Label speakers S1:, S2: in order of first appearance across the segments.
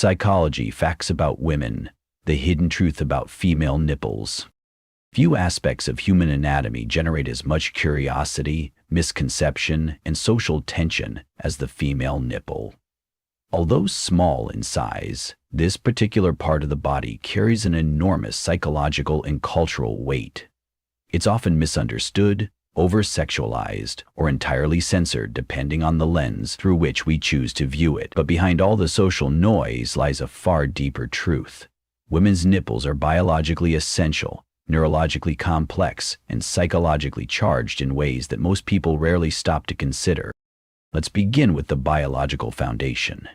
S1: Psychology facts about women, the hidden truth about female nipples. Few aspects of human anatomy generate as much curiosity, misconception, and social tension as the female nipple. Although small in size, this particular part of the body carries an enormous psychological and cultural weight. It's often misunderstood, over-sexualized, or entirely censored depending on the lens through which we choose to view it. But behind all the social noise lies a far deeper truth. Women's nipples are biologically essential, neurologically complex, and psychologically charged in ways that most people rarely stop to consider. Let's begin with the biological foundation.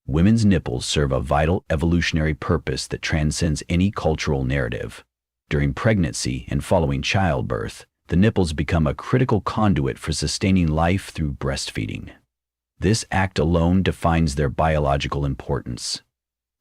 S1: Women's nipples serve a vital evolutionary purpose that transcends any cultural narrative. During pregnancy and following childbirth, the nipples become a critical conduit for sustaining life through breastfeeding. This act alone defines their biological importance.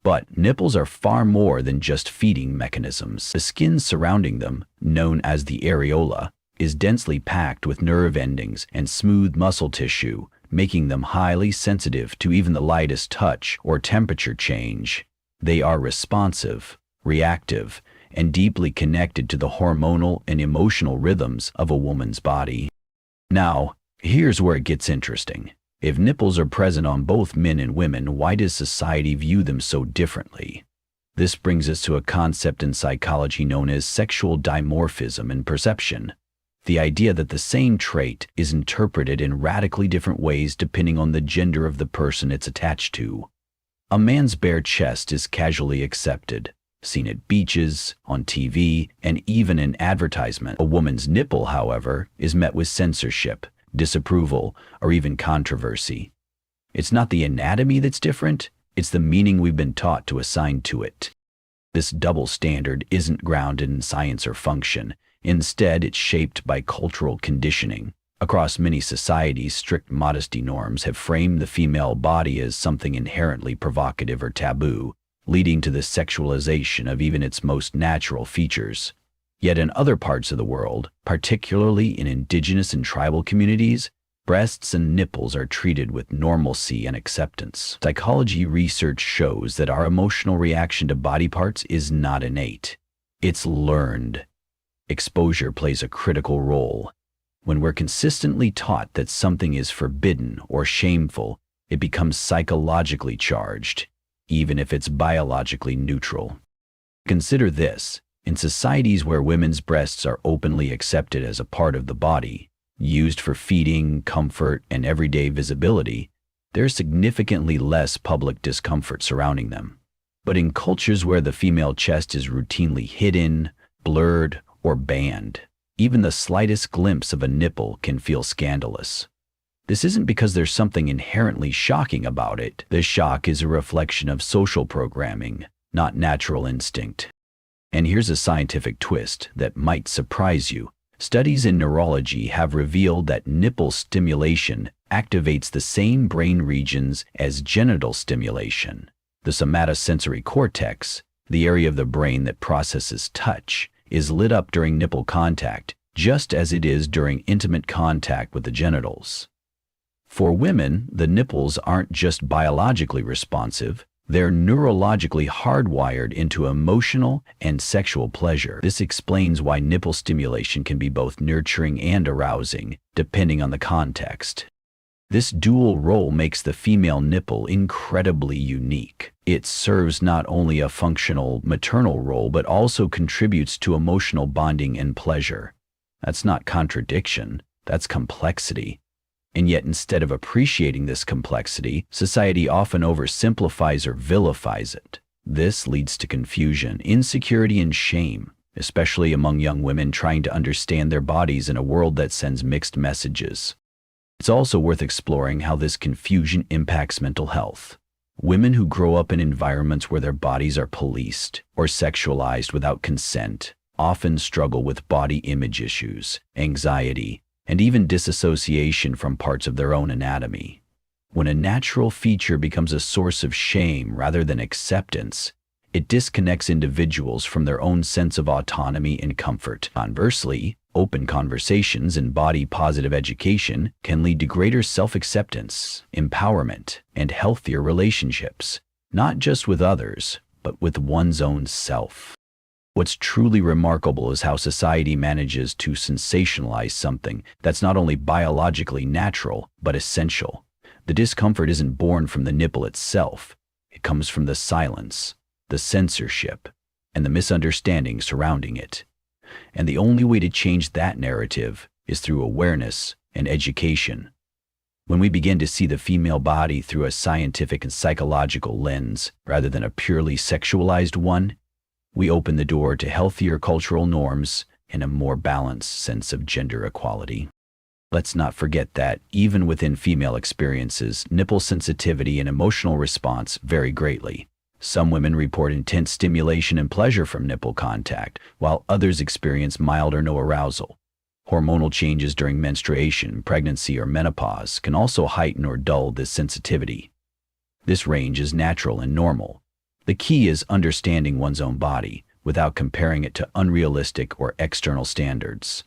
S1: But nipples are far more than just feeding mechanisms. The skin surrounding them, known as the areola, is densely packed with nerve endings and smooth muscle tissue, making them highly sensitive to even the lightest touch or temperature change. They are responsive, reactive, and deeply connected to the hormonal and emotional rhythms of a woman's body. Now, here's where it gets interesting. If nipples are present on both men and women, why does society view them so differently? This brings us to a concept in psychology known as sexual dimorphism in perception. The idea that the same trait is interpreted in radically different ways depending on the gender of the person it's attached to. A man's bare chest is casually accepted, seen at beaches, on TV, and even in advertisement. A woman's nipple, however, is met with censorship, disapproval, or even controversy. It's not the anatomy that's different, it's the meaning we've been taught to assign to it. This double standard isn't grounded in science or function. Instead, it's shaped by cultural conditioning. Across many societies, strict modesty norms have framed the female body as something inherently provocative or taboo, leading to the sexualization of even its most natural features. Yet in other parts of the world, particularly in indigenous and tribal communities, breasts and nipples are treated with normalcy and acceptance. Psychology research shows that our emotional reaction to body parts is not innate. It's learned. Exposure plays a critical role. When we're consistently taught that something is forbidden or shameful, it becomes psychologically charged, even if it's biologically neutral. Consider this. In societies where women's breasts are openly accepted as a part of the body, used for feeding, comfort, and everyday visibility, there's significantly less public discomfort surrounding them. But in cultures where the female chest is routinely hidden, blurred, or banned, even the slightest glimpse of a nipple can feel scandalous. This isn't because there's something inherently shocking about it. The shock is a reflection of social programming, not natural instinct. And here's a scientific twist that might surprise you. Studies in neurology have revealed that nipple stimulation activates the same brain regions as genital stimulation. The somatosensory cortex, the area of the brain that processes touch, is lit up during nipple contact, just as it is during intimate contact with the genitals. For women, the nipples aren't just biologically responsive, they're neurologically hardwired into emotional and sexual pleasure. This explains why nipple stimulation can be both nurturing and arousing, depending on the context. This dual role makes the female nipple incredibly unique. It serves not only a functional maternal role but also contributes to emotional bonding and pleasure. That's not contradiction, that's complexity. And yet instead of appreciating this complexity, society often oversimplifies or vilifies it. This leads to confusion, insecurity, and shame, especially among young women trying to understand their bodies in a world that sends mixed messages. It's also worth exploring how this confusion impacts mental health. Women who grow up in environments where their bodies are policed or sexualized without consent often struggle with body image issues, anxiety, and even disassociation from parts of their own anatomy. When a natural feature becomes a source of shame rather than acceptance, it disconnects individuals from their own sense of autonomy and comfort. Conversely, open conversations and body-positive education can lead to greater self-acceptance, empowerment, and healthier relationships. not just with others, but with one's own self. What's truly remarkable is how society manages to sensationalize something that's not only biologically natural, but essential. The discomfort isn't born from the nipple itself. It comes from the silence, the censorship, and the misunderstanding surrounding it. And the only way to change that narrative is through awareness and education. When we begin to see the female body through a scientific and psychological lens rather than a purely sexualized one, we open the door to healthier cultural norms and a more balanced sense of gender equality. Let's not forget that, even within female experiences, nipple sensitivity and emotional response vary greatly. Some women report intense stimulation and pleasure from nipple contact, while others experience mild or no arousal. Hormonal changes during menstruation, pregnancy, or menopause can also heighten or dull this sensitivity. This range is natural and normal. The key is understanding one's own body without comparing it to unrealistic or external standards.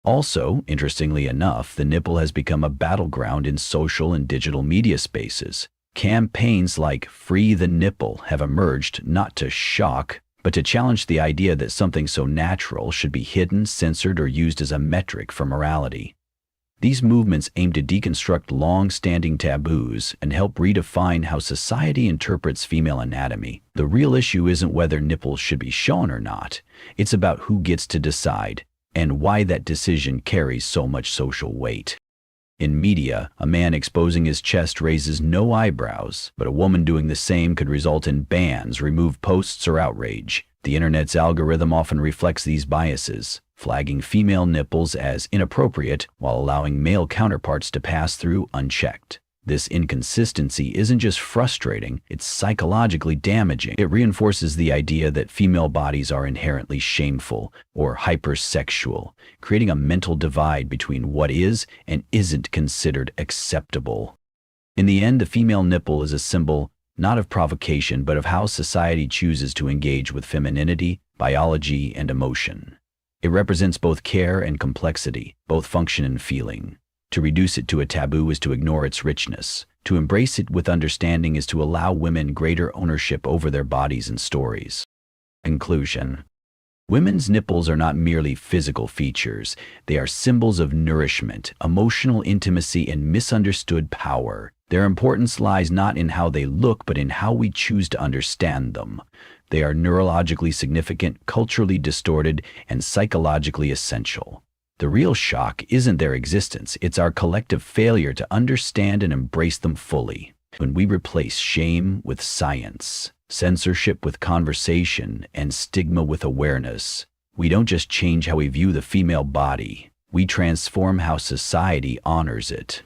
S1: Also, interestingly enough, the nipple has become a battleground in social and digital media spaces. Campaigns like Free the Nipple have emerged not to shock, but to challenge the idea that something so natural should be hidden, censored, or used as a metric for morality. These movements aim to deconstruct long-standing taboos and help redefine how society interprets female anatomy. The real issue isn't whether nipples should be shown or not. It's about who gets to decide, and why that decision carries so much social weight. In media, a man exposing his chest raises no eyebrows, but a woman doing the same could result in bans, removed posts, or outrage. The internet's algorithm often reflects these biases, flagging female nipples as inappropriate while allowing male counterparts to pass through unchecked. This inconsistency isn't just frustrating, it's psychologically damaging. It reinforces the idea that female bodies are inherently shameful or hypersexual, creating a mental divide between what is and isn't considered acceptable. In the end, the female nipple is a symbol not of provocation, but of how society chooses to engage with femininity, biology, and emotion. It represents both care and complexity, both function and feeling. To reduce it to a taboo is to ignore its richness. To embrace it with understanding is to allow women greater ownership over their bodies and stories. Conclusion. Women's nipples are not merely physical features. They are symbols of nourishment, emotional intimacy, and misunderstood power. Their importance lies not in how they look, but in how we choose to understand them. They are neurologically significant, culturally distorted, and psychologically essential. The real shock isn't their existence, it's our collective failure to understand and embrace them fully. When we replace shame with science, censorship with conversation, and stigma with awareness, we don't just change how we view the female body, we transform how society honors it.